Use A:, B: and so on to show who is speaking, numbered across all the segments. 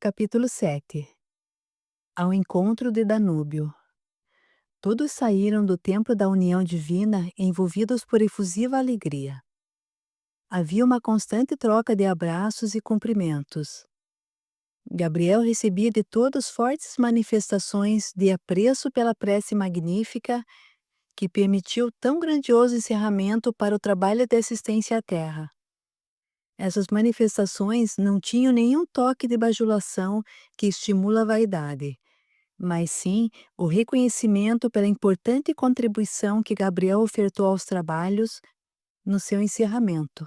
A: Capítulo 7. Ao encontro de Danúbio. Todos saíram do templo da união divina envolvidos por efusiva alegria. Havia uma constante troca de abraços e cumprimentos. Gabriel recebia de todos fortes manifestações de apreço pela prece magnífica que permitiu tão grandioso encerramento para o trabalho de assistência à terra. Essas manifestações não tinham nenhum toque de bajulação que estimula a vaidade, mas sim o reconhecimento pela importante contribuição que Gabriel ofertou aos trabalhos no seu encerramento.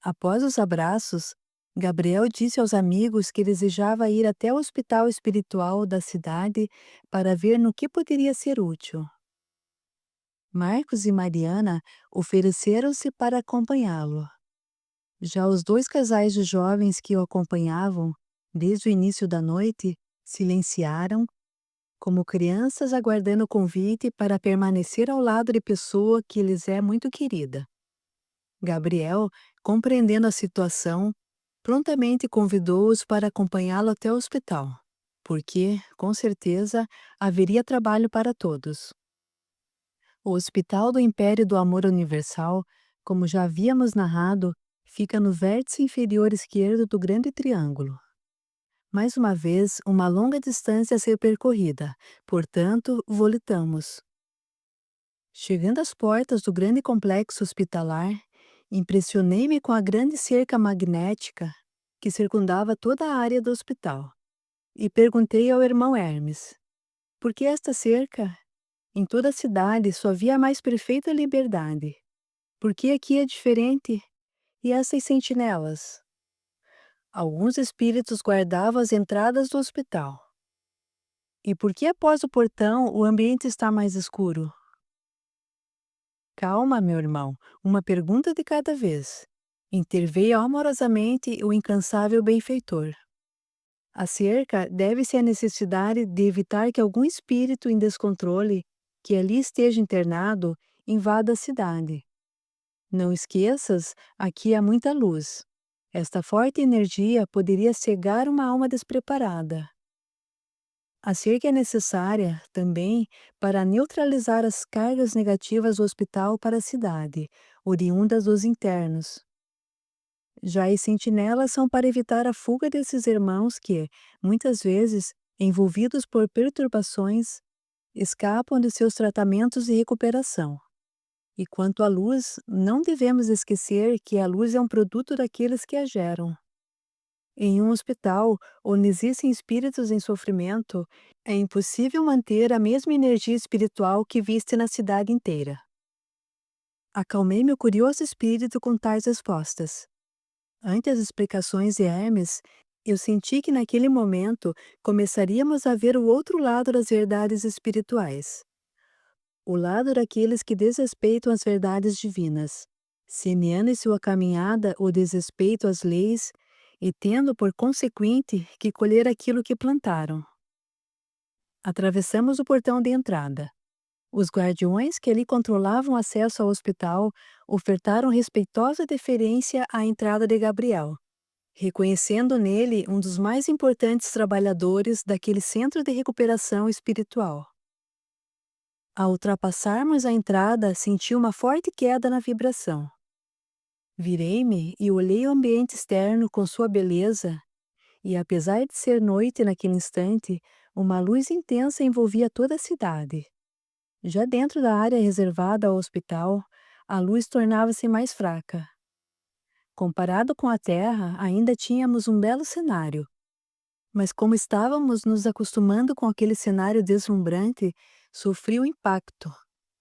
A: Após os abraços, Gabriel disse aos amigos que desejava ir até o hospital espiritual da cidade para ver no que poderia ser útil. Marcos e Mariana ofereceram-se para acompanhá-lo. Já os dois casais de jovens que o acompanhavam, desde o início da noite, silenciaram, como crianças aguardando o convite para permanecer ao lado de pessoa que lhes é muito querida. Gabriel, compreendendo a situação, prontamente convidou-os para acompanhá-lo até o hospital, porque, com certeza, haveria trabalho para todos. O Hospital do Império do Amor Universal, como já havíamos narrado, fica no vértice inferior esquerdo do grande triângulo. Mais uma vez, uma longa distância a ser percorrida, portanto, voltamos. Chegando às portas do grande complexo hospitalar, impressionei-me com a grande cerca magnética que circundava toda a área do hospital, e perguntei ao irmão Hermes: por que esta cerca? Em toda a cidade só havia a mais perfeita liberdade. Por que aqui é diferente? E essas sentinelas? Alguns espíritos guardavam as entradas do hospital. E por que após o portão o ambiente está mais escuro? Calma, meu irmão, uma pergunta de cada vez. Interveio amorosamente o incansável benfeitor. A cerca deve-se à necessidade de evitar que algum espírito em descontrole, que ali esteja internado, invada a cidade. Não esqueças, aqui há muita luz. Esta forte energia poderia cegar uma alma despreparada. A cerca é necessária, também, para neutralizar as cargas negativas do hospital para a cidade, oriundas dos internos. Já as sentinelas são para evitar a fuga desses irmãos que, muitas vezes, envolvidos por perturbações, escapam de seus tratamentos de recuperação. E quanto à luz, não devemos esquecer que a luz é um produto daqueles que a geram. Em um hospital, onde existem espíritos em sofrimento, é impossível manter a mesma energia espiritual que viste na cidade inteira. Acalmei meu curioso espírito com tais respostas. Ante as explicações de Hermes, eu senti que naquele momento começaríamos a ver o outro lado das verdades espirituais. O lado daqueles que desrespeitam as verdades divinas, semeando em sua caminhada o desrespeito às leis e tendo por consequente que colher aquilo que plantaram. Atravessamos o portão de entrada. Os guardiões que ali controlavam o acesso ao hospital ofertaram respeitosa deferência à entrada de Gabriel, reconhecendo nele um dos mais importantes trabalhadores daquele centro de recuperação espiritual. Ao ultrapassarmos a entrada, senti uma forte queda na vibração. Virei-me e olhei o ambiente externo com sua beleza, e apesar de ser noite naquele instante, uma luz intensa envolvia toda a cidade. Já dentro da área reservada ao hospital, a luz tornava-se mais fraca. Comparado com a Terra, ainda tínhamos um belo cenário. Mas como estávamos nos acostumando com aquele cenário deslumbrante, sofri o impacto.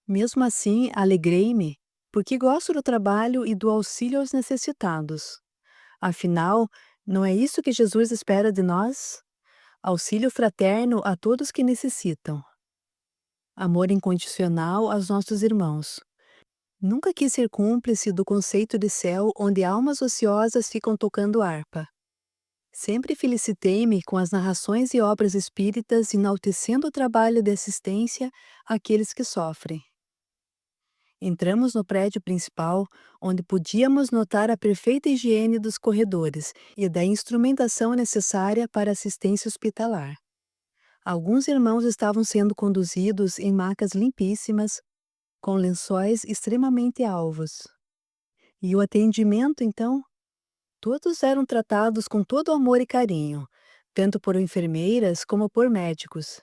A: Mesmo assim, alegrei-me, porque gosto do trabalho e do auxílio aos necessitados. Afinal, não é isso que Jesus espera de nós? Auxílio fraterno a todos que necessitam. Amor incondicional aos nossos irmãos. Nunca quis ser cúmplice do conceito de céu onde almas ociosas ficam tocando harpa. Sempre felicitei-me com as narrações e obras espíritas enaltecendo o trabalho de assistência àqueles que sofrem. Entramos no prédio principal, onde podíamos notar a perfeita higiene dos corredores e da instrumentação necessária para assistência hospitalar. Alguns irmãos estavam sendo conduzidos em macas limpíssimas, com lençóis extremamente alvos. E o atendimento, então? Todos eram tratados com todo amor e carinho, tanto por enfermeiras como por médicos,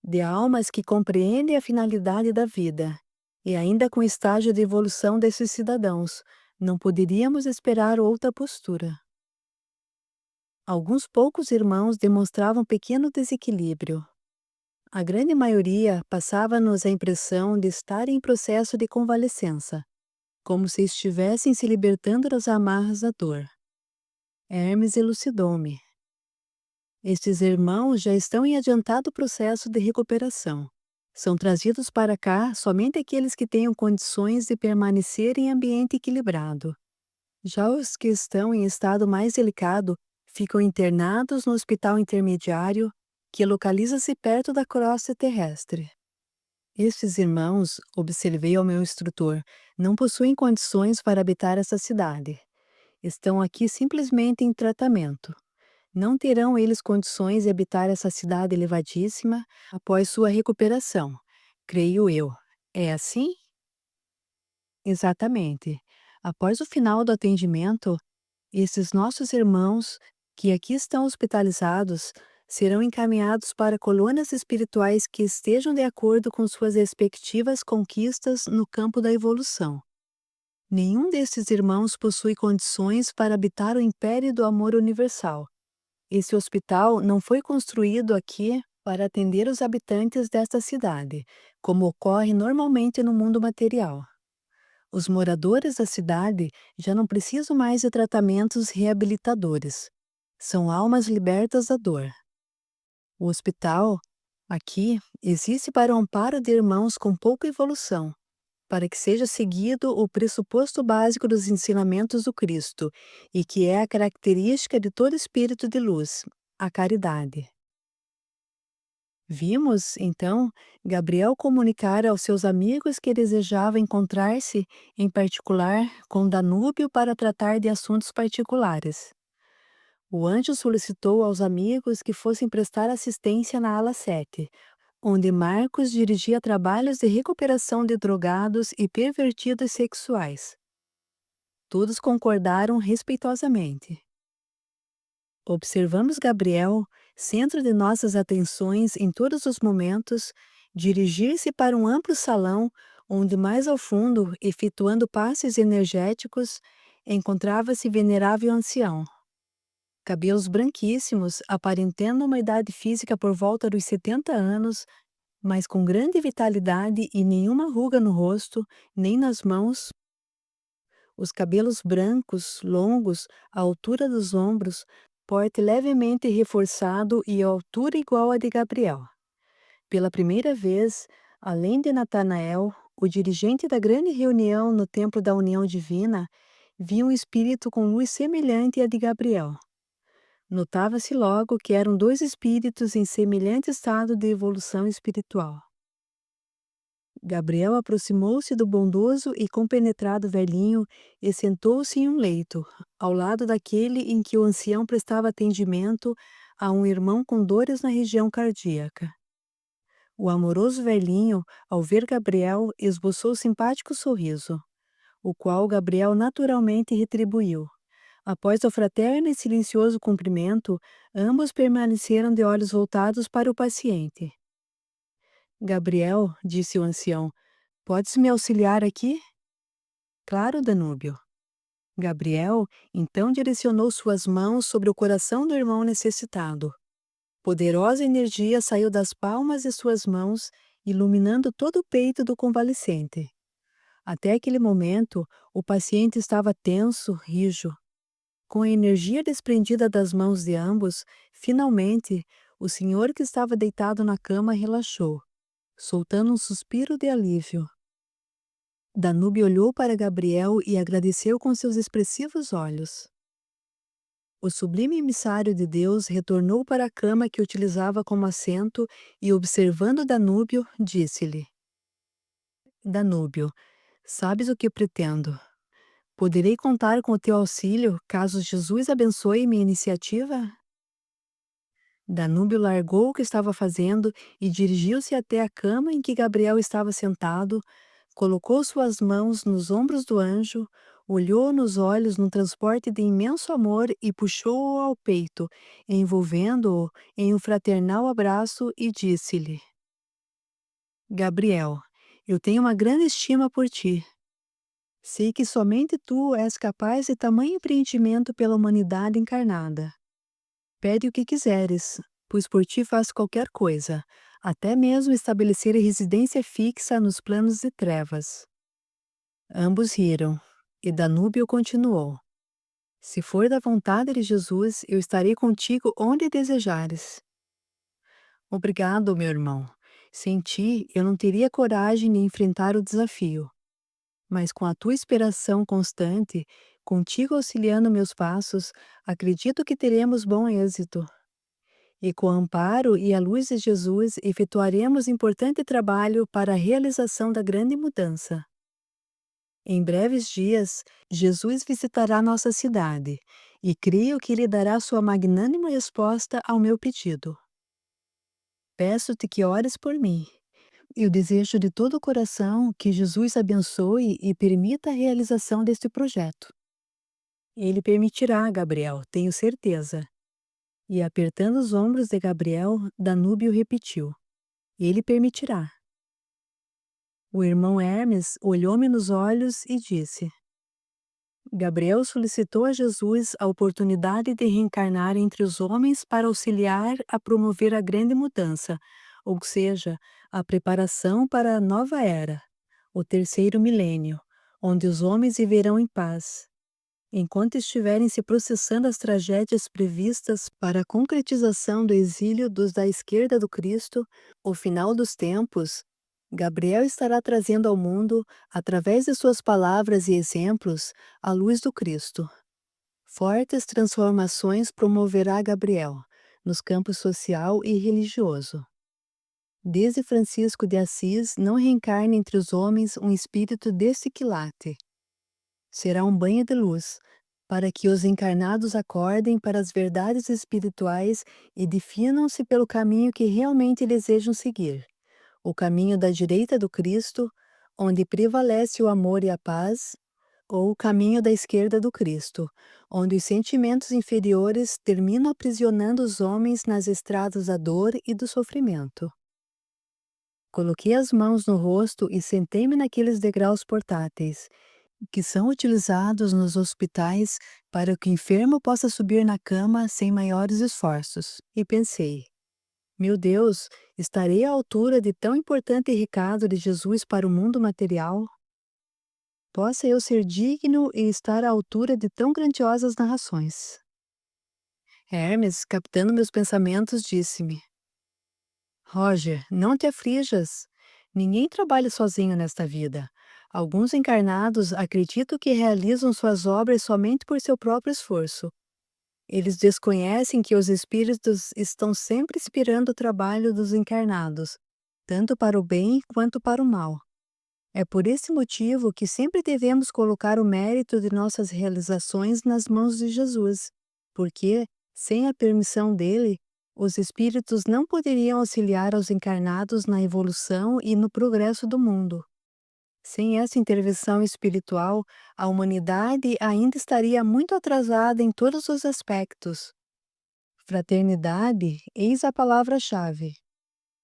A: de almas que compreendem a finalidade da vida. E ainda com o estágio de evolução desses cidadãos, não poderíamos esperar outra postura. Alguns poucos irmãos demonstravam pequeno desequilíbrio. A grande maioria passava-nos a impressão de estar em processo de convalescença, como se estivessem se libertando das amarras da dor. Hermes elucidou-me. Estes irmãos já estão em adiantado processo de recuperação. São trazidos para cá somente aqueles que tenham condições de permanecer em ambiente equilibrado. Já os que estão em estado mais delicado ficam internados no hospital intermediário, que localiza-se perto da crosta terrestre. Estes irmãos, observei ao meu instrutor, não possuem condições para habitar essa cidade. Estão aqui simplesmente em tratamento. Não terão eles condições de habitar essa cidade elevadíssima após sua recuperação, creio eu. É assim? Exatamente. Após o final do atendimento, esses nossos irmãos, que aqui estão hospitalizados, serão encaminhados para colônias espirituais que estejam de acordo com suas respectivas conquistas no campo da evolução. Nenhum desses irmãos possui condições para habitar o império do amor universal. Esse hospital não foi construído aqui para atender os habitantes desta cidade, como ocorre normalmente no mundo material. Os moradores da cidade já não precisam mais de tratamentos reabilitadores. São almas libertas da dor. O hospital, aqui, existe para o amparo de irmãos com pouca evolução, para que seja seguido o pressuposto básico dos ensinamentos do Cristo, e que é a característica de todo espírito de luz, a caridade. Vimos, então, Gabriel comunicar aos seus amigos que desejava encontrar-se, em particular, com Danúbio para tratar de assuntos particulares. O anjo solicitou aos amigos que fossem prestar assistência na ala 7, onde Marcos dirigia trabalhos de recuperação de drogados e pervertidos sexuais. Todos concordaram respeitosamente. Observamos Gabriel, centro de nossas atenções em todos os momentos, dirigir-se para um amplo salão, onde mais ao fundo, efetuando passes energéticos, encontrava-se venerável ancião. Cabelos branquíssimos, aparentando uma idade física por volta dos 70 anos, mas com grande vitalidade e nenhuma ruga no rosto, nem nas mãos. Os cabelos brancos, longos, à altura dos ombros, porte levemente reforçado e à altura igual à de Gabriel. Pela primeira vez, além de Natanael, o dirigente da grande reunião no Templo da União Divina, vi um espírito com luz semelhante à de Gabriel. Notava-se logo que eram dois espíritos em semelhante estado de evolução espiritual. Gabriel aproximou-se do bondoso e compenetrado velhinho e sentou-se em um leito, ao lado daquele em que o ancião prestava atendimento a um irmão com dores na região cardíaca. O amoroso velhinho, ao ver Gabriel, esboçou simpático sorriso, o qual Gabriel naturalmente retribuiu. Após o fraterno e silencioso cumprimento, ambos permaneceram de olhos voltados para o paciente. Gabriel, disse o ancião, podes me auxiliar aqui? Claro, Danúbio. Gabriel então direcionou suas mãos sobre o coração do irmão necessitado. Poderosa energia saiu das palmas de suas mãos, iluminando todo o peito do convalescente. Até aquele momento, o paciente estava tenso, rijo. Com a energia desprendida das mãos de ambos, finalmente, o senhor que estava deitado na cama relaxou, soltando um suspiro de alívio. Danúbio olhou para Gabriel e agradeceu com seus expressivos olhos. O sublime emissário de Deus retornou para a cama que utilizava como assento e, observando Danúbio, disse-lhe: Danúbio, Sabes o que pretendo? Poderei contar com o teu auxílio caso Jesus abençoe minha iniciativa? Danúbio largou o que estava fazendo e dirigiu-se até a cama em que Gabriel estava sentado, colocou suas mãos nos ombros do anjo, olhou nos olhos num transporte de imenso amor e puxou-o ao peito, envolvendo-o em um fraternal abraço e disse-lhe: Gabriel, eu tenho uma grande estima por ti. Sei que somente tu és capaz de tamanho empreendimento pela humanidade encarnada. Pede o que quiseres, pois por ti faço qualquer coisa, até mesmo estabelecer residência fixa nos planos de trevas. Ambos riram, e Danúbio continuou: Se for da vontade de Jesus, eu estarei contigo onde desejares. Obrigado, meu irmão. Sem ti, eu não teria coragem de enfrentar o desafio. Mas com a tua inspiração constante, contigo auxiliando meus passos, acredito que teremos bom êxito. E com o amparo e a luz de Jesus, efetuaremos importante trabalho para a realização da grande mudança. Em breves dias, Jesus visitará nossa cidade, e creio que lhe dará sua magnânima resposta ao meu pedido. Peço-te que ores por mim. Eu desejo de todo o coração que Jesus abençoe e permita a realização deste projeto. Ele permitirá, Gabriel, tenho certeza. E apertando os ombros de Gabriel, Danúbio repetiu: Ele permitirá. O irmão Hermes olhou-me nos olhos e disse: Gabriel solicitou a Jesus a oportunidade de reencarnar entre os homens para auxiliar a promover a grande mudança, ou seja, a preparação para a nova era, o terceiro milênio, onde os homens viverão em paz. Enquanto estiverem se processando as tragédias previstas para a concretização do exílio dos da esquerda do Cristo, o final dos tempos, Gabriel estará trazendo ao mundo, através de suas palavras e exemplos, a luz do Cristo. Fortes transformações promoverá Gabriel, nos campos social e religioso. Desde Francisco de Assis não reencarna entre os homens um espírito desse quilate. Será um banho de luz, para que os encarnados acordem para as verdades espirituais e definam-se pelo caminho que realmente desejam seguir, o caminho da direita do Cristo, onde prevalece o amor e a paz, ou o caminho da esquerda do Cristo, onde os sentimentos inferiores terminam aprisionando os homens nas estradas da dor e do sofrimento. Coloquei as mãos no rosto e sentei-me naqueles degraus portáteis, que são utilizados nos hospitais para que o enfermo possa subir na cama sem maiores esforços, e pensei: meu Deus, estarei à altura de tão importante recado de Jesus para o mundo material? Possa eu ser digno e estar à altura de tão grandiosas narrações. Hermes, captando meus pensamentos, disse-me: Roger, não te aflijas. Ninguém trabalha sozinho nesta vida. Alguns encarnados acreditam que realizam suas obras somente por seu próprio esforço. Eles desconhecem que os espíritos estão sempre inspirando o trabalho dos encarnados, tanto para o bem quanto para o mal. É por esse motivo que sempre devemos colocar o mérito de nossas realizações nas mãos de Jesus, porque, sem a permissão dele, os espíritos não poderiam auxiliar aos encarnados na evolução e no progresso do mundo. Sem essa intervenção espiritual, a humanidade ainda estaria muito atrasada em todos os aspectos. Fraternidade, eis a palavra-chave.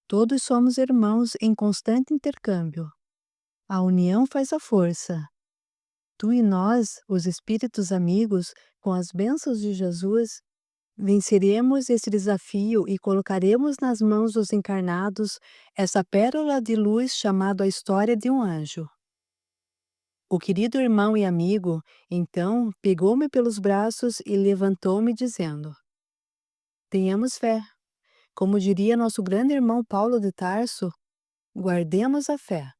A: Todos somos irmãos em constante intercâmbio. A união faz a força. Tu e nós, os espíritos amigos, com as bênçãos de Jesus, venceremos esse desafio e colocaremos nas mãos dos encarnados essa pérola de luz chamada a história de um anjo. O querido irmão e amigo, então, pegou-me pelos braços e levantou-me dizendo: Tenhamos fé. Como diria nosso grande irmão Paulo de Tarso, guardemos a fé.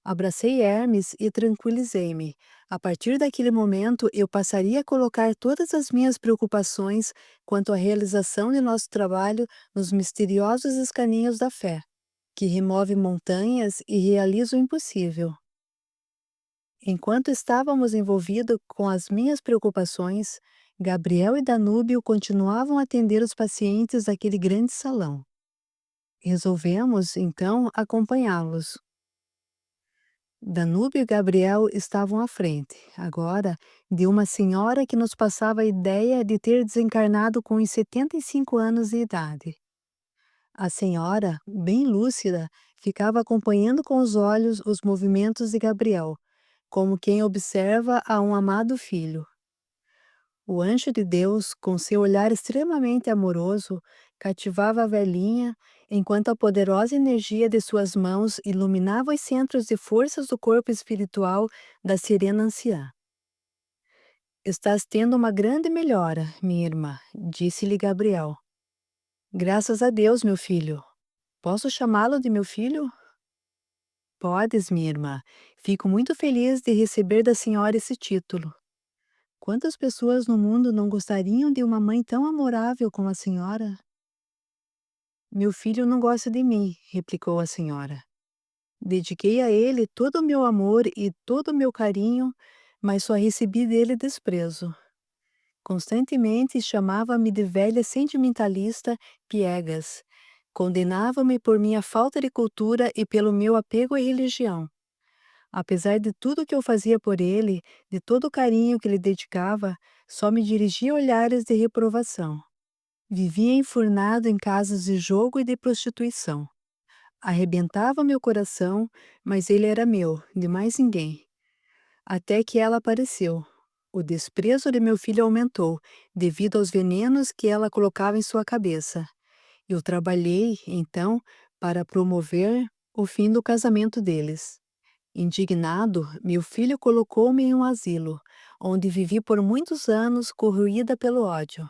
A: Abracei Hermes e tranquilizei-me. A partir daquele momento, eu passaria a colocar todas as minhas preocupações quanto à realização de nosso trabalho nos misteriosos escaninhos da fé, que remove montanhas e realiza o impossível. Enquanto estávamos envolvidos com as minhas preocupações, Gabriel e Danúbio continuavam a atender os pacientes daquele grande salão. Resolvemos, então, acompanhá-los. Danúbio e Gabriel estavam à frente, agora, de uma senhora que nos passava a ideia de ter desencarnado com uns 75 anos de idade. A senhora, bem lúcida, ficava acompanhando com os olhos os movimentos de Gabriel, como quem observa a um amado filho. O anjo de Deus, com seu olhar extremamente amoroso, cativava a velhinha, enquanto a poderosa energia de suas mãos iluminava os centros de forças do corpo espiritual da serena anciã. Estás tendo uma grande melhora, minha irmã, disse-lhe Gabriel. Graças a Deus, meu filho. Posso chamá-lo de meu filho? Podes, minha irmã. Fico muito feliz de receber da senhora esse título. Quantas pessoas no mundo não gostariam de uma mãe tão amorável como a senhora? Meu filho não gosta de mim, replicou a senhora. Dediquei a ele todo o meu amor e todo o meu carinho, mas só recebi dele desprezo. Constantemente chamava-me de velha sentimentalista piegas. Condenava-me por minha falta de cultura e pelo meu apego à religião. Apesar de tudo que eu fazia por ele, de todo o carinho que lhe dedicava, só me dirigia olhares de reprovação. Vivia enfurnado em casas de jogo e de prostituição. Arrebentava meu coração, mas ele era meu, de mais ninguém. Até que ela apareceu. O desprezo de meu filho aumentou, devido aos venenos que ela colocava em sua cabeça. Eu trabalhei, então, para promover o fim do casamento deles. Indignado, meu filho colocou-me em um asilo, onde vivi por muitos anos corroída pelo ódio.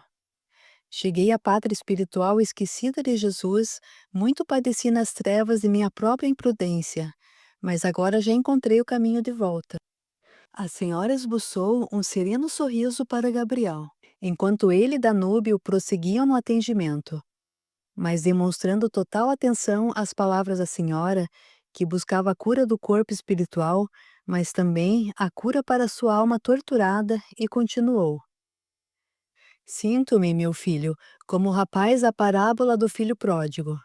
A: Cheguei à pátria espiritual esquecida de Jesus, muito padeci nas trevas de minha própria imprudência, mas agora já encontrei o caminho de volta. A senhora esboçou um sereno sorriso para Gabriel, enquanto ele e Danúbio prosseguiam no atendimento, mas demonstrando total atenção às palavras da senhora, que buscava a cura do corpo espiritual, mas também a cura para sua alma torturada, e continuou. Sinto-me, meu filho, como o rapaz da parábola do filho pródigo.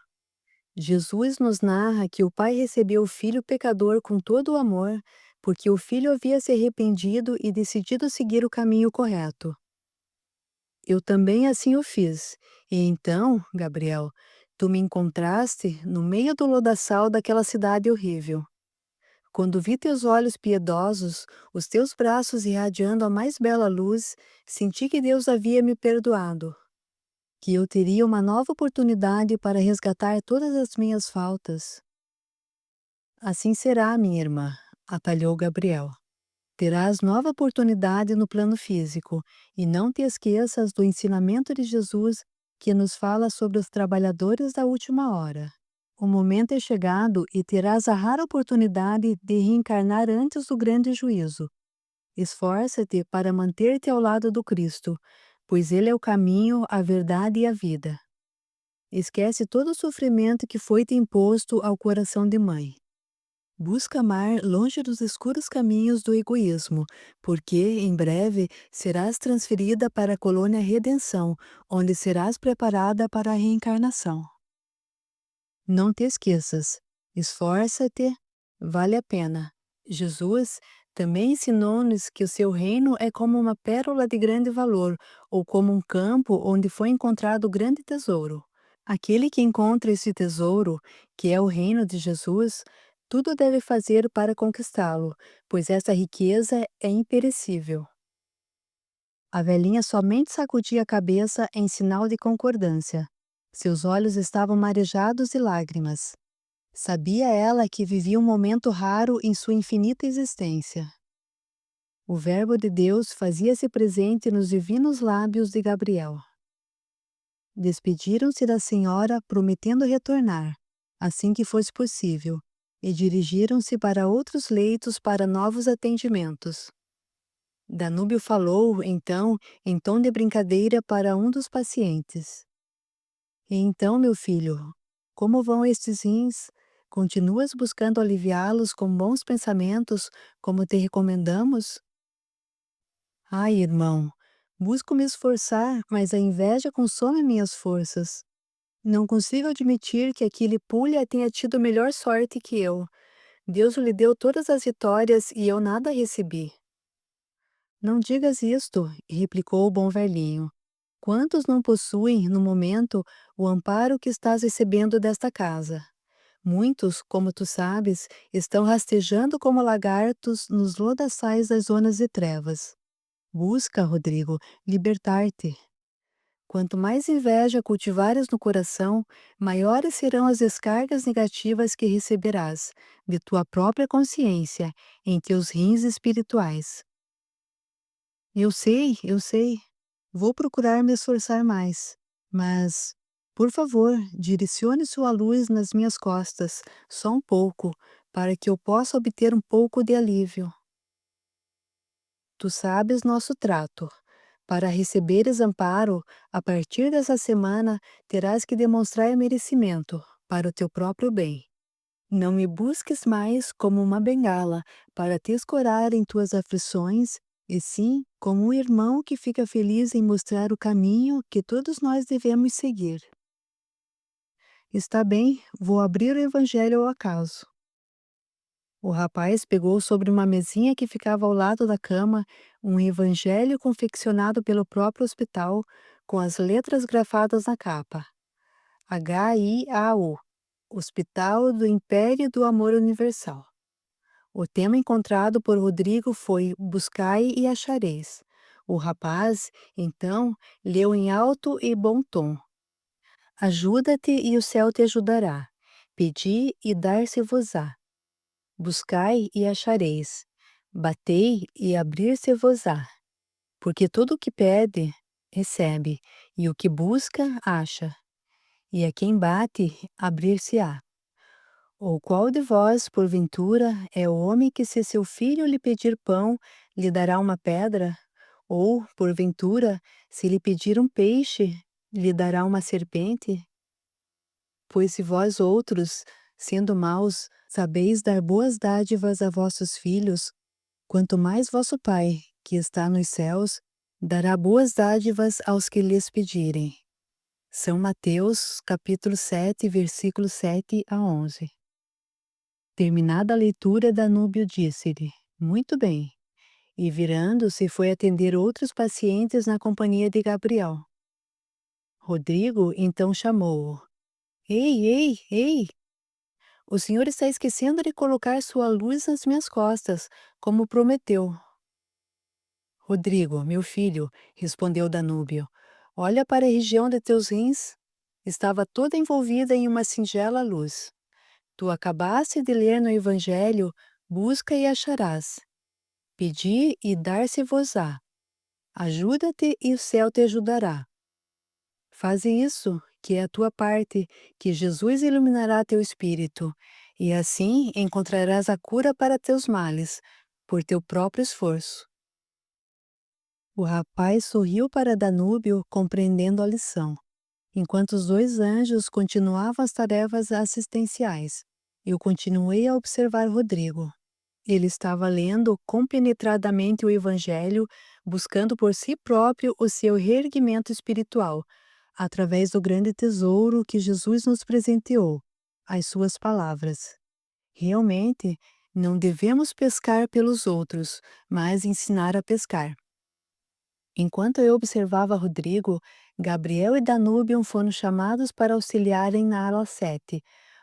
A: Jesus nos narra que o pai recebeu o filho pecador com todo o amor, porque o filho havia se arrependido e decidido seguir o caminho correto. Eu também assim o fiz, e então, Gabriel, tu me encontraste no meio do lodaçal daquela cidade horrível. Quando vi teus olhos piedosos, os teus braços irradiando a mais bela luz, senti que Deus havia me perdoado, que eu teria uma nova oportunidade para resgatar todas as minhas faltas. Assim será, minha irmã, atalhou Gabriel. Terás nova oportunidade no plano físico, e não te esqueças do ensinamento de Jesus que nos fala sobre os trabalhadores da última hora. O momento é chegado e terás a rara oportunidade de reencarnar antes do grande juízo. Esforça-te para manter-te ao lado do Cristo, pois Ele é o caminho, a verdade e a vida. Esquece todo o sofrimento que foi te imposto ao coração de mãe. Busca amar longe dos escuros caminhos do egoísmo, porque, em breve, serás transferida para a colônia Redenção, onde serás preparada para a reencarnação. Não te esqueças, esforça-te, vale a pena. Jesus também ensinou-nos que o seu reino é como uma pérola de grande valor, ou como um campo onde foi encontrado grande tesouro. Aquele que encontra esse tesouro, que é o reino de Jesus, tudo deve fazer para conquistá-lo, pois essa riqueza é imperecível. A velhinha somente sacudia a cabeça em sinal de concordância. Seus olhos estavam marejados de lágrimas. Sabia ela que vivia um momento raro em sua infinita existência. O Verbo de Deus fazia-se presente nos divinos lábios de Gabriel. Despediram-se da senhora, prometendo retornar, assim que fosse possível, e dirigiram-se para outros leitos para novos atendimentos. Danúbio falou, então, em tom de brincadeira para um dos pacientes. E então, meu filho, como vão estes rins? Continuas buscando aliviá-los com bons pensamentos, como te recomendamos? Ai, irmão, busco me esforçar, mas a inveja consome minhas forças. Não consigo admitir que aquele Pulha tenha tido melhor sorte que eu. Deus lhe deu todas as vitórias e eu nada recebi. Não digas isto, replicou o bom velhinho. Quantos não possuem, no momento, o amparo que estás recebendo desta casa? Muitos, como tu sabes, estão rastejando como lagartos nos lodaçais das zonas de trevas. Busca, Rodrigo, libertar-te. Quanto mais inveja cultivares no coração, maiores serão as descargas negativas que receberás de tua própria consciência em teus rins espirituais. Eu sei, eu sei. Vou procurar me esforçar mais. Mas, por favor, direcione sua luz nas minhas costas, só um pouco, para que eu possa obter um pouco de alívio. Tu sabes nosso trato. Para receberes amparo, a partir dessa semana terás que demonstrar merecimento para o teu próprio bem. Não me busques mais como uma bengala para te escorar em tuas aflições, e sim como um irmão que fica feliz em mostrar o caminho que todos nós devemos seguir. Está bem, vou abrir o Evangelho ao acaso. O rapaz pegou sobre uma mesinha que ficava ao lado da cama um evangelho confeccionado pelo próprio hospital, com as letras grafadas na capa. HIAU, Hospital do Império do Amor Universal. O tema encontrado por Rodrigo foi Buscai e achareis. O rapaz, então, leu em alto e bom tom. Ajuda-te e o céu te ajudará. Pedi e dar-se-vos-á. Buscai e achareis. Batei e abrir-se-vos-á. Porque todo o que pede, recebe, e o que busca, acha. E a quem bate, abrir-se-á. Ou qual de vós, porventura, é o homem que, se seu filho lhe pedir pão, lhe dará uma pedra? Ou, porventura, se lhe pedir um peixe, lhe dará uma serpente? Pois se vós outros, sendo maus, sabeis dar boas dádivas a vossos filhos, quanto mais vosso Pai, que está nos céus, dará boas dádivas aos que lhes pedirem. São Mateus, capítulo 7, versículos 7 a 11. Terminada a leitura, Danúbio disse-lhe: Muito bem. E virando-se foi atender outros pacientes na companhia de Gabriel. Rodrigo então chamou-o. Ei, ei, ei! O senhor está esquecendo de colocar sua luz nas minhas costas, como prometeu. Rodrigo, meu filho, respondeu Danúbio, olha para a região de teus rins. Estava toda envolvida em uma singela luz. Tu acabaste de ler no Evangelho, busca e acharás. Pedi e dar-se-vos-á. Ajuda-te e o céu te ajudará. Faze isso, que é a tua parte, que Jesus iluminará teu espírito, e assim encontrarás a cura para teus males, por teu próprio esforço. O rapaz sorriu para Danúbio, compreendendo a lição, enquanto os dois anjos continuavam as tarefas assistenciais. Eu continuei a observar Rodrigo. Ele estava lendo compenetradamente o Evangelho, buscando por si próprio o seu reerguimento espiritual, através do grande tesouro que Jesus nos presenteou, as suas palavras. Realmente, não devemos pescar pelos outros, mas ensinar a pescar. Enquanto eu observava Rodrigo, Gabriel e Danúbio foram chamados para auxiliarem na ala 7,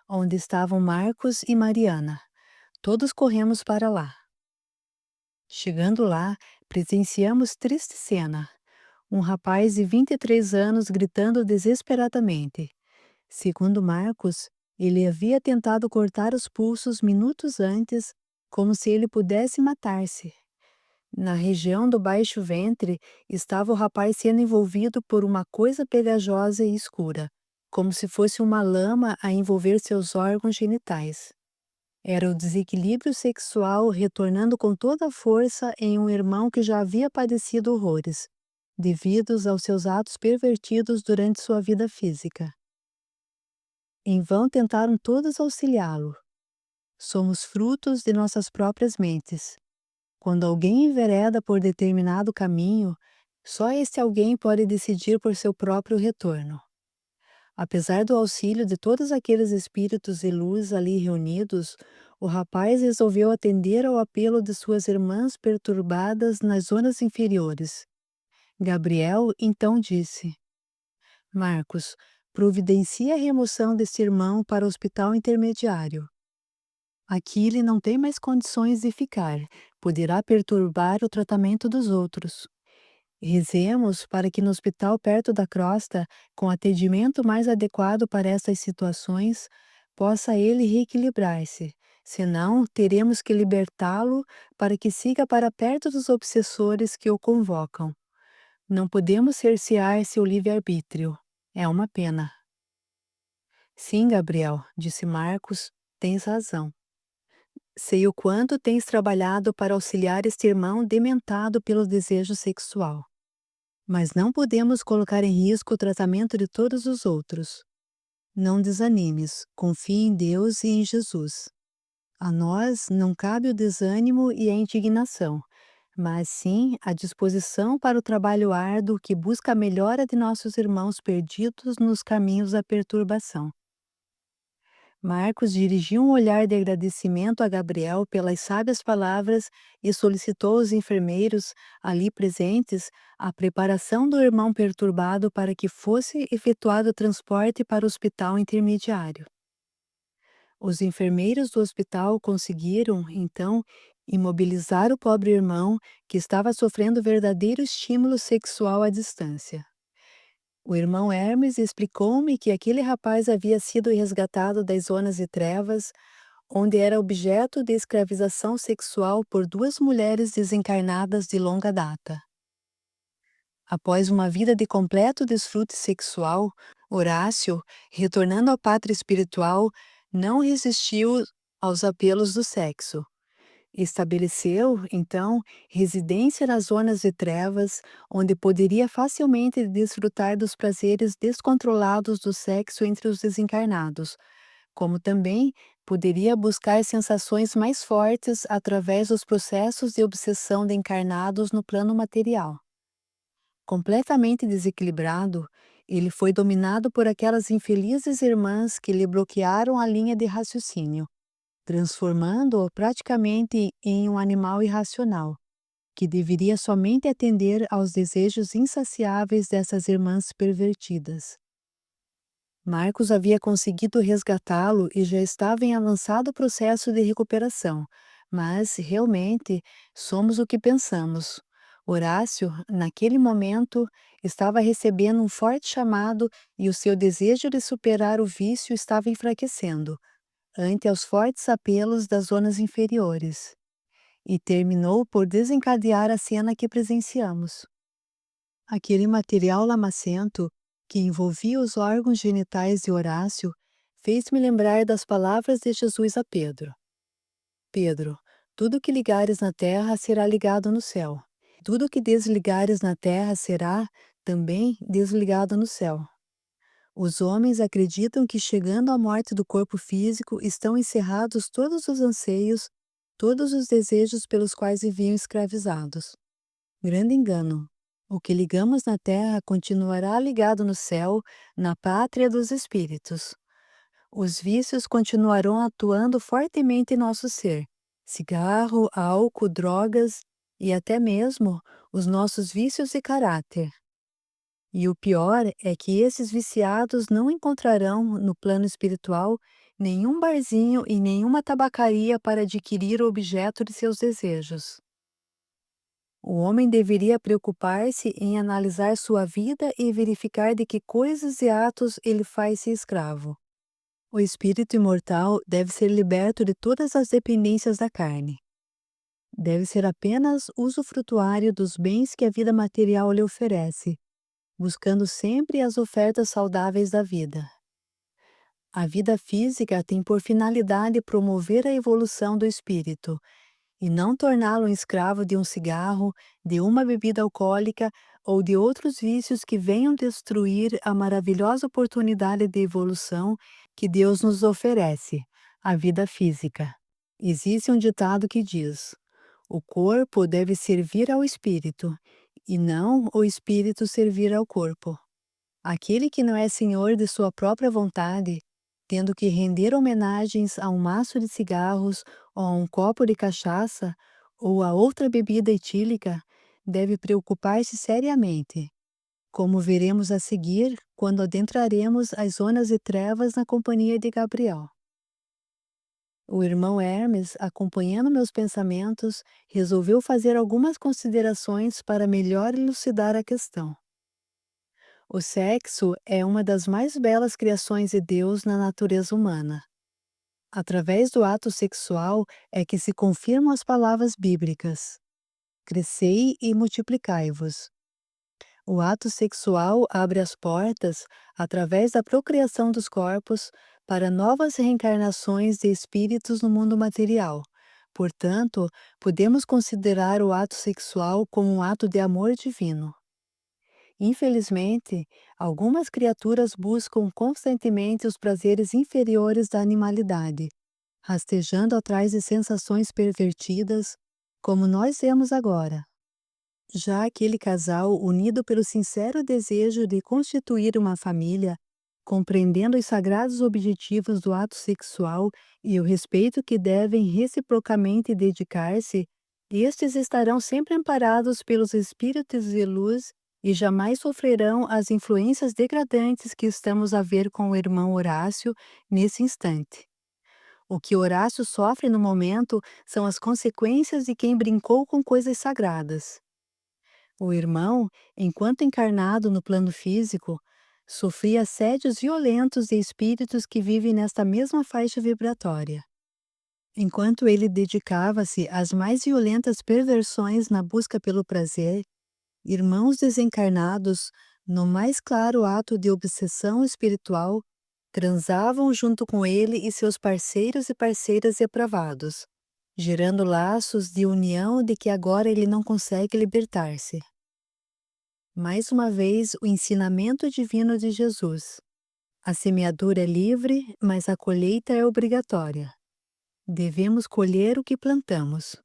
A: onde estavam Marcos e Mariana. Todos corremos para lá. Chegando lá, presenciamos triste cena. Um rapaz de 23 anos gritando desesperadamente. Segundo Marcos, ele havia tentado cortar os pulsos minutos antes, como se ele pudesse matar-se. Na região do baixo ventre estava o rapaz sendo envolvido por uma coisa pegajosa e escura, como se fosse uma lama a envolver seus órgãos genitais. Era o desequilíbrio sexual retornando com toda a força em um irmão que já havia padecido horrores, devidos aos seus atos pervertidos durante sua vida física. Em vão tentaram todos auxiliá-lo. Somos frutos de nossas próprias mentes. Quando alguém envereda por determinado caminho, só este alguém pode decidir por seu próprio retorno. Apesar do auxílio de todos aqueles espíritos de luz ali reunidos, o rapaz resolveu atender ao apelo de suas irmãs perturbadas nas zonas inferiores. Gabriel então disse: Marcos, providencie a remoção deste irmão para o hospital intermediário. Aqui ele não tem mais condições de ficar, poderá perturbar o tratamento dos outros. Rezemos para que no hospital perto da crosta, com atendimento mais adequado para essas situações, possa ele reequilibrar-se. Senão, teremos que libertá-lo para que siga para perto dos obsessores que o convocam. Não podemos cercear seu livre-arbítrio. É uma pena. Sim, Gabriel, disse Marcos, tens razão. Sei o quanto tens trabalhado para auxiliar este irmão dementado pelo desejo sexual. Mas não podemos colocar em risco o tratamento de todos os outros. Não desanimes, confie em Deus e em Jesus. A nós não cabe o desânimo e a indignação, mas sim a disposição para o trabalho árduo que busca a melhora de nossos irmãos perdidos nos caminhos da perturbação. Marcos dirigiu um olhar de agradecimento a Gabriel pelas sábias palavras e solicitou aos enfermeiros ali presentes a preparação do irmão perturbado para que fosse efetuado o transporte para o hospital intermediário. Os enfermeiros do hospital conseguiram, então, imobilizar o pobre irmão que estava sofrendo verdadeiro estímulo sexual à distância. O irmão Hermes explicou-me que aquele rapaz havia sido resgatado das zonas de trevas, onde era objeto de escravização sexual por duas mulheres desencarnadas de longa data. Após uma vida de completo desfrute sexual, Horácio, retornando à pátria espiritual, não resistiu aos apelos do sexo. Estabeleceu, então, residência nas zonas de trevas, onde poderia facilmente desfrutar dos prazeres descontrolados do sexo entre os desencarnados, como também poderia buscar sensações mais fortes através dos processos de obsessão de encarnados no plano material. Completamente desequilibrado, ele foi dominado por aquelas infelizes irmãs que lhe bloquearam a linha de raciocínio, transformando-o praticamente em um animal irracional, que deveria somente atender aos desejos insaciáveis dessas irmãs pervertidas. Marcos havia conseguido resgatá-lo e já estava em avançado processo de recuperação, mas, realmente, somos o que pensamos. Horácio, naquele momento, estava recebendo um forte chamado e o seu desejo de superar o vício estava enfraquecendo ante aos fortes apelos das zonas inferiores, e terminou por desencadear a cena que presenciamos. Aquele material lamacento, que envolvia os órgãos genitais de Horácio, fez-me lembrar das palavras de Jesus a Pedro. Pedro, tudo que ligares na terra será ligado no céu. Tudo que desligares na terra será também desligado no céu. Os homens acreditam que, chegando à morte do corpo físico, estão encerrados todos os anseios, todos os desejos pelos quais viviam escravizados. Grande engano. O que ligamos na terra continuará ligado no céu, na pátria dos espíritos. Os vícios continuarão atuando fortemente em nosso ser. Cigarro, álcool, drogas e até mesmo os nossos vícios de caráter. E o pior é que esses viciados não encontrarão, no plano espiritual, nenhum barzinho e nenhuma tabacaria para adquirir o objeto de seus desejos. O homem deveria preocupar-se em analisar sua vida e verificar de que coisas e atos ele faz-se escravo. O espírito imortal deve ser liberto de todas as dependências da carne. Deve ser apenas usufrutuário dos bens que a vida material lhe oferece, buscando sempre as ofertas saudáveis da vida. A vida física tem por finalidade promover a evolução do espírito, e não torná-lo um escravo de um cigarro, de uma bebida alcoólica ou de outros vícios que venham destruir a maravilhosa oportunidade de evolução que Deus nos oferece, a vida física. Existe um ditado que diz: o corpo deve servir ao espírito, e não o espírito servir ao corpo. Aquele que não é senhor de sua própria vontade, tendo que render homenagens a um maço de cigarros ou a um copo de cachaça ou a outra bebida etílica, deve preocupar-se seriamente, como veremos a seguir quando adentraremos as zonas de trevas na companhia de Gabriel. O irmão Hermes, acompanhando meus pensamentos, resolveu fazer algumas considerações para melhor elucidar a questão. O sexo é uma das mais belas criações de Deus na natureza humana. Através do ato sexual é que se confirmam as palavras bíblicas: crescei e multiplicai-vos. O ato sexual abre as portas, através da procriação dos corpos, para novas reencarnações de espíritos no mundo material. Portanto, podemos considerar o ato sexual como um ato de amor divino. Infelizmente, algumas criaturas buscam constantemente os prazeres inferiores da animalidade, rastejando atrás de sensações pervertidas, como nós vemos agora. Já aquele casal unido pelo sincero desejo de constituir uma família, compreendendo os sagrados objetivos do ato sexual e o respeito que devem reciprocamente dedicar-se, estes estarão sempre amparados pelos espíritos de luz e jamais sofrerão as influências degradantes que estamos a ver com o irmão Horácio nesse instante. O que Horácio sofre no momento são as consequências de quem brincou com coisas sagradas. O irmão, enquanto encarnado no plano físico, sofria assédios violentos de espíritos que vivem nesta mesma faixa vibratória. Enquanto ele dedicava-se às mais violentas perversões na busca pelo prazer, irmãos desencarnados, no mais claro ato de obsessão espiritual, transavam junto com ele e seus parceiros e parceiras depravados, gerando laços de união de que agora ele não consegue libertar-se. Mais uma vez, o ensinamento divino de Jesus. A semeadura é livre, mas a colheita é obrigatória. Devemos colher o que plantamos.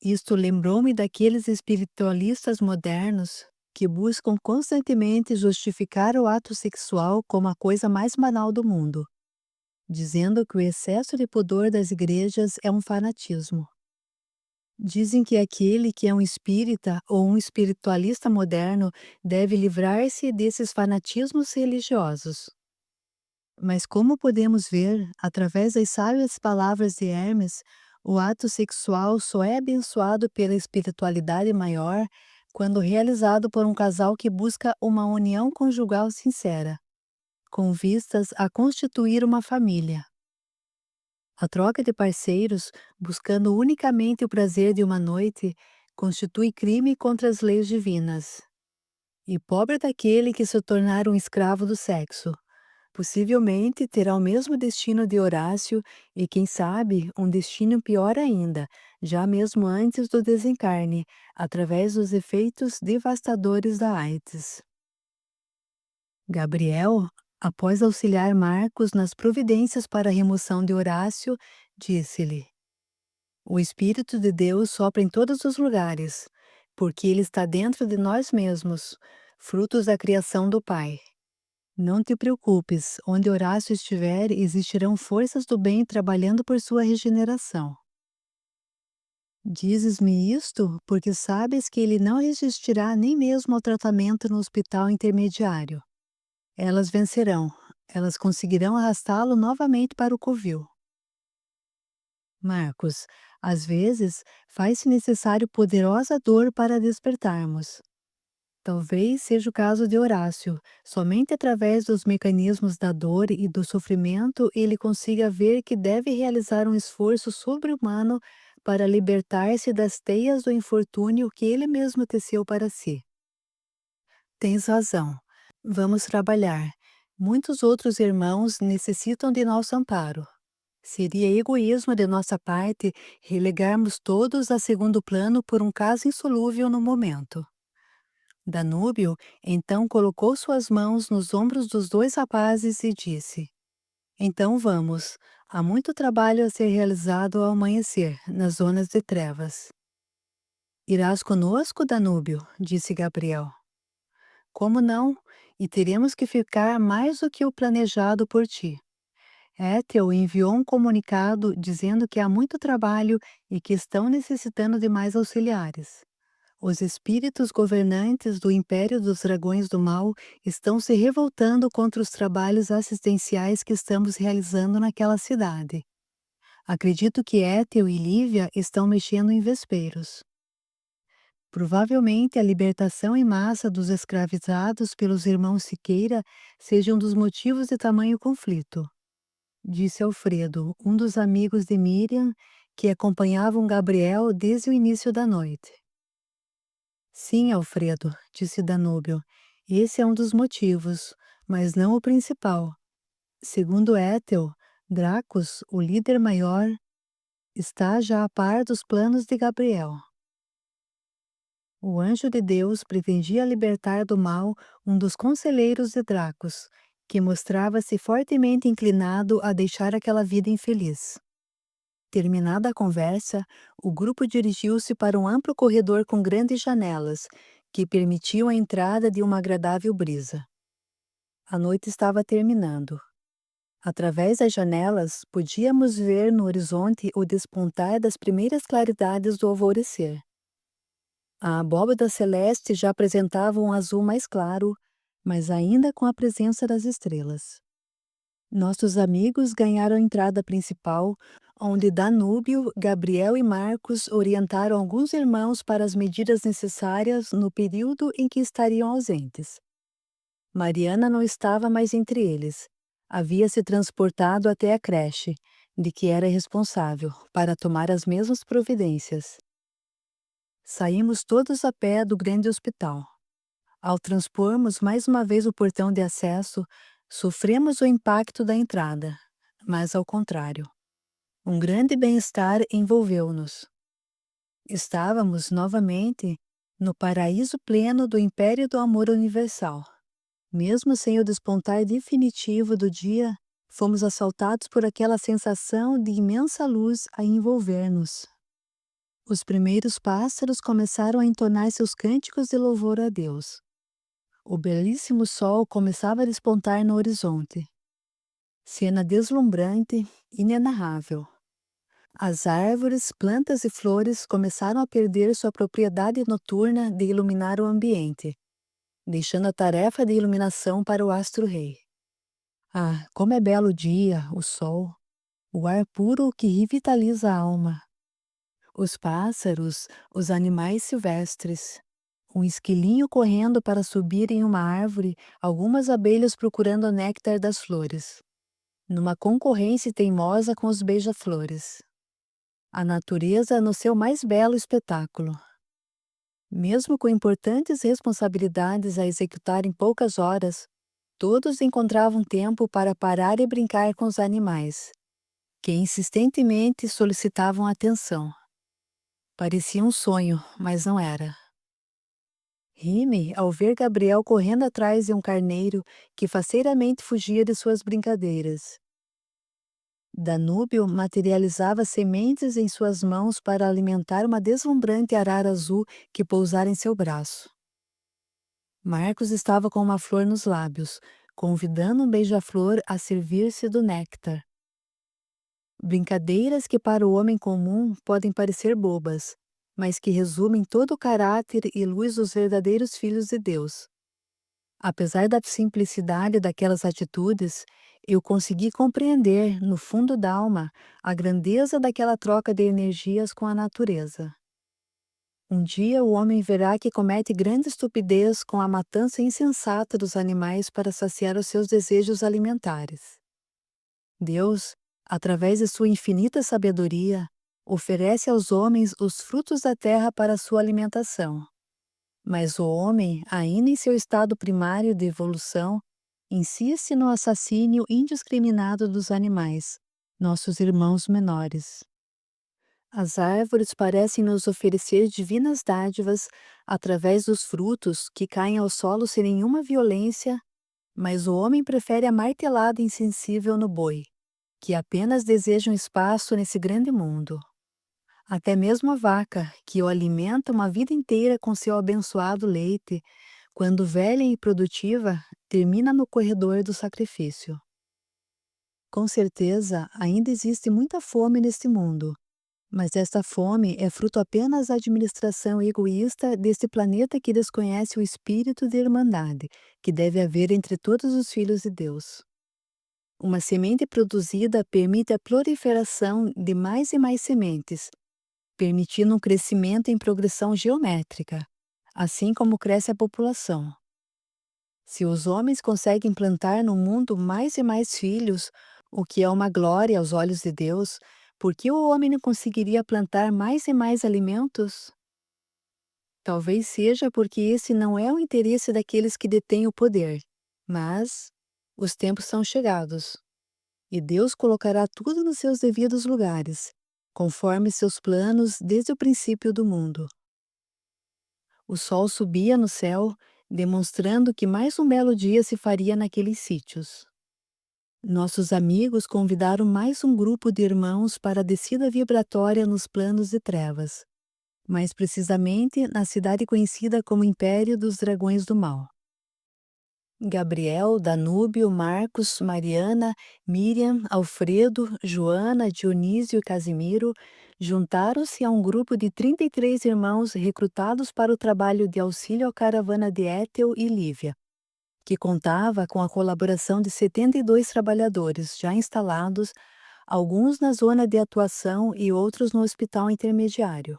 A: Isto lembrou-me daqueles espiritualistas modernos que buscam constantemente justificar o ato sexual como a coisa mais banal do mundo, dizendo que o excesso de pudor das igrejas é um fanatismo. Dizem que aquele que é um espírita ou um espiritualista moderno deve livrar-se desses fanatismos religiosos. Mas como podemos ver, através das sábias palavras de Hermes, o ato sexual só é abençoado pela espiritualidade maior quando realizado por um casal que busca uma união conjugal sincera, com vistas a constituir uma família. A troca de parceiros, buscando unicamente o prazer de uma noite, constitui crime contra as leis divinas. E pobre daquele que se tornar um escravo do sexo. Possivelmente terá o mesmo destino de Horácio e, quem sabe, um destino pior ainda, já mesmo antes do desencarne, através dos efeitos devastadores da AIDS. Gabriel, após auxiliar Marcos nas providências para a remoção de Horácio, disse-lhe: o Espírito de Deus sopra em todos os lugares, porque ele está dentro de nós mesmos, frutos da criação do Pai. Não te preocupes, onde Horácio estiver, existirão forças do bem trabalhando por sua regeneração. Dizes-me isto porque sabes que ele não resistirá nem mesmo ao tratamento no hospital intermediário. Elas vencerão, elas conseguirão arrastá-lo novamente para o covil. Marcos, às vezes, faz-se necessário poderosa dor para despertarmos. Talvez seja o caso de Horácio. Somente através dos mecanismos da dor e do sofrimento ele consiga ver que deve realizar um esforço sobre-humano para libertar-se das teias do infortúnio que ele mesmo teceu para si. Tens razão. Vamos trabalhar. Muitos outros irmãos necessitam de nosso amparo. Seria egoísmo de nossa parte relegarmos todos a segundo plano por um caso insolúvel no momento. Danúbio então colocou suas mãos nos ombros dos dois rapazes e disse: Então vamos, há muito trabalho a ser realizado ao amanhecer, nas zonas de trevas. Irás conosco, Danúbio, disse Gabriel. Como não? E teremos que ficar mais do que o planejado por ti. Étel enviou um comunicado dizendo que há muito trabalho e que estão necessitando de mais auxiliares. Os espíritos governantes do Império dos Dragões do Mal estão se revoltando contra os trabalhos assistenciais que estamos realizando naquela cidade. Acredito que Étel e Lívia estão mexendo em vespeiros. Provavelmente a libertação em massa dos escravizados pelos irmãos Siqueira seja um dos motivos de tamanho conflito, disse Alfredo, um dos amigos de Miriam, que acompanhavam Gabriel desde o início da noite. Sim, Alfredo, disse Danúbio, esse é um dos motivos, mas não o principal. Segundo Étel, Dracos, o líder maior, está já a par dos planos de Gabriel. O anjo de Deus pretendia libertar do mal um dos conselheiros de Dracos, que mostrava-se fortemente inclinado a deixar aquela vida infeliz. Terminada a conversa, o grupo dirigiu-se para um amplo corredor com grandes janelas, que permitiam a entrada de uma agradável brisa. A noite estava terminando. Através das janelas, podíamos ver no horizonte o despontar das primeiras claridades do alvorecer. A abóbada celeste já apresentava um azul mais claro, mas ainda com a presença das estrelas. Nossos amigos ganharam a entrada principal, onde Danúbio, Gabriel e Marcos orientaram alguns irmãos para as medidas necessárias no período em que estariam ausentes. Mariana não estava mais entre eles. Havia se transportado até a creche, de que era responsável, para tomar as mesmas providências. Saímos todos a pé do grande hospital. Ao transpormos mais uma vez o portão de acesso, sofremos o impacto da entrada, mas ao contrário. Um grande bem-estar envolveu-nos. Estávamos, novamente, no paraíso pleno do império do amor universal. Mesmo sem o despontar definitivo do dia, fomos assaltados por aquela sensação de imensa luz a envolver-nos. Os primeiros pássaros começaram a entonar seus cânticos de louvor a Deus. O belíssimo sol começava a despontar no horizonte. Cena deslumbrante, inenarrável. As árvores, plantas e flores começaram a perder sua propriedade noturna de iluminar o ambiente, deixando a tarefa de iluminação para o astro-rei. Ah, como é belo o dia, o sol, o ar puro que revitaliza a alma. Os pássaros, os animais silvestres, um esquilinho correndo para subir em uma árvore, algumas abelhas procurando o néctar das flores, numa concorrência teimosa com os beija-flores. A natureza no seu mais belo espetáculo. Mesmo com importantes responsabilidades a executar em poucas horas, todos encontravam tempo para parar e brincar com os animais, que insistentemente solicitavam atenção. Parecia um sonho, mas não era. Rime ao ver Gabriel correndo atrás de um carneiro que faceiramente fugia de suas brincadeiras. Danúbio materializava sementes em suas mãos para alimentar uma deslumbrante arara azul que pousara em seu braço. Marcos estava com uma flor nos lábios, convidando um beija-flor a servir-se do néctar. Brincadeiras que para o homem comum podem parecer bobas, mas que resumem todo o caráter e luz dos verdadeiros filhos de Deus. Apesar da simplicidade daquelas atitudes, eu consegui compreender, no fundo da alma, a grandeza daquela troca de energias com a natureza. Um dia o homem verá que comete grande estupidez com a matança insensata dos animais para saciar os seus desejos alimentares. Deus, através de sua infinita sabedoria, oferece aos homens os frutos da terra para sua alimentação. Mas o homem, ainda em seu estado primário de evolução, insiste no assassínio indiscriminado dos animais, nossos irmãos menores. As árvores parecem nos oferecer divinas dádivas através dos frutos que caem ao solo sem nenhuma violência, mas o homem prefere a martelada insensível no boi, que apenas deseja um espaço nesse grande mundo. Até mesmo a vaca, que o alimenta uma vida inteira com seu abençoado leite, quando velha e produtiva, termina no corredor do sacrifício. Com certeza, ainda existe muita fome neste mundo, mas esta fome é fruto apenas da administração egoísta deste planeta que desconhece o espírito de irmandade que deve haver entre todos os filhos de Deus. Uma semente produzida permite a proliferação de mais e mais sementes, permitindo um crescimento em progressão geométrica, assim como cresce a população. Se os homens conseguem plantar no mundo mais e mais filhos, o que é uma glória aos olhos de Deus, por que o homem não conseguiria plantar mais e mais alimentos? Talvez seja porque esse não é o interesse daqueles que detêm o poder, mas os tempos são chegados, e Deus colocará tudo nos seus devidos lugares, conforme seus planos desde o princípio do mundo. O sol subia no céu, demonstrando que mais um belo dia se faria naqueles sítios. Nossos amigos convidaram mais um grupo de irmãos para a descida vibratória nos planos de trevas, mais precisamente na cidade conhecida como Império dos Dragões do Mal. Gabriel, Danúbio, Marcos, Mariana, Miriam, Alfredo, Joana, Dionísio e Casimiro juntaram-se a um grupo de 33 irmãos recrutados para o trabalho de auxílio à caravana de Étel e Lívia, que contava com a colaboração de 72 trabalhadores já instalados, alguns na zona de atuação e outros no hospital intermediário.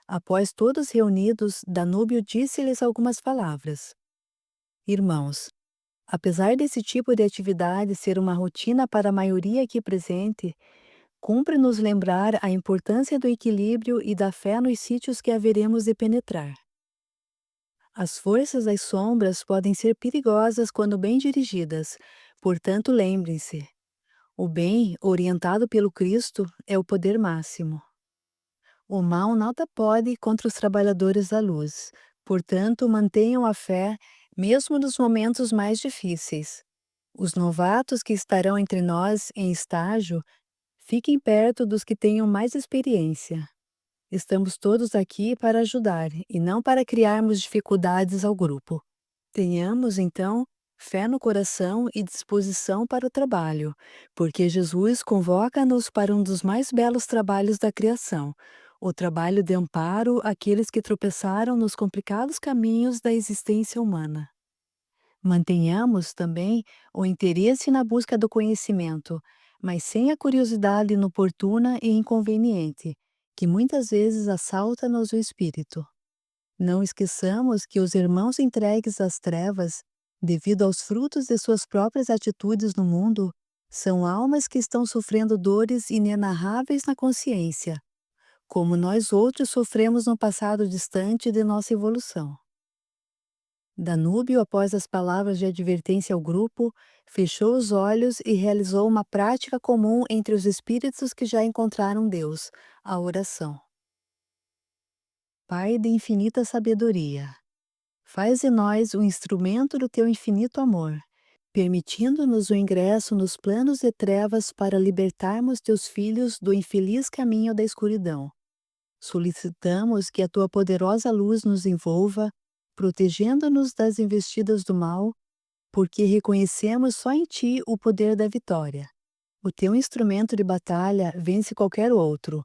A: Após todos reunidos, Danúbio disse-lhes algumas palavras. Irmãos, apesar desse tipo de atividade ser uma rotina para a maioria aqui presente, cumpre nos lembrar a importância do equilíbrio e da fé nos sítios que haveremos de penetrar. As forças das sombras podem ser perigosas quando bem dirigidas, portanto lembrem-se, o bem, orientado pelo Cristo, é o poder máximo. O mal nada pode contra os trabalhadores da luz, portanto mantenham a fé, mesmo nos momentos mais difíceis. Os novatos que estarão entre nós em estágio, fiquem perto dos que tenham mais experiência. Estamos todos aqui para ajudar e não para criarmos dificuldades ao grupo. Tenhamos, então, fé no coração e disposição para o trabalho, porque Jesus convoca-nos para um dos mais belos trabalhos da criação, o trabalho de amparo àqueles que tropeçaram nos complicados caminhos da existência humana. Mantenhamos também o interesse na busca do conhecimento, mas sem a curiosidade inoportuna e inconveniente, que muitas vezes assalta-nos o espírito. Não esqueçamos que os irmãos entregues às trevas, devido aos frutos de suas próprias atitudes no mundo, são almas que estão sofrendo dores inenarráveis na consciência, como nós outros sofremos no passado distante de nossa evolução. Danúbio, após as palavras de advertência ao grupo, fechou os olhos e realizou uma prática comum entre os espíritos que já encontraram Deus, a oração. Pai de infinita sabedoria, faz de nós um instrumento do teu infinito amor, permitindo-nos o ingresso nos planos de trevas para libertarmos teus filhos do infeliz caminho da escuridão. Solicitamos que a tua poderosa luz nos envolva, protegendo-nos das investidas do mal, porque reconhecemos só em ti o poder da vitória. O teu instrumento de batalha vence qualquer outro,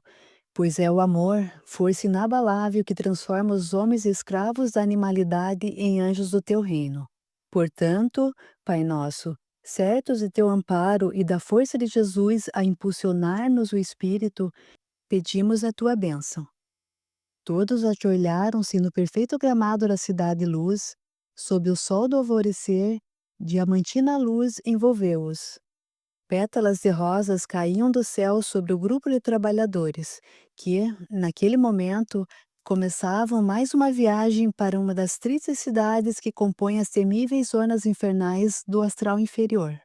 A: pois é o amor, força inabalável que transforma os homens escravos da animalidade em anjos do teu reino. Portanto, Pai nosso, certos de teu amparo e da força de Jesus a impulsionar-nos o Espírito, pedimos a tua bênção. Todos ajoelharam-se no perfeito gramado da cidade luz, sob o sol do alvorecer, diamantina luz envolveu-os. Pétalas de rosas caíam do céu sobre o grupo de trabalhadores, que, naquele momento, começavam mais uma viagem para uma das tristes cidades que compõem as temíveis zonas infernais do astral inferior.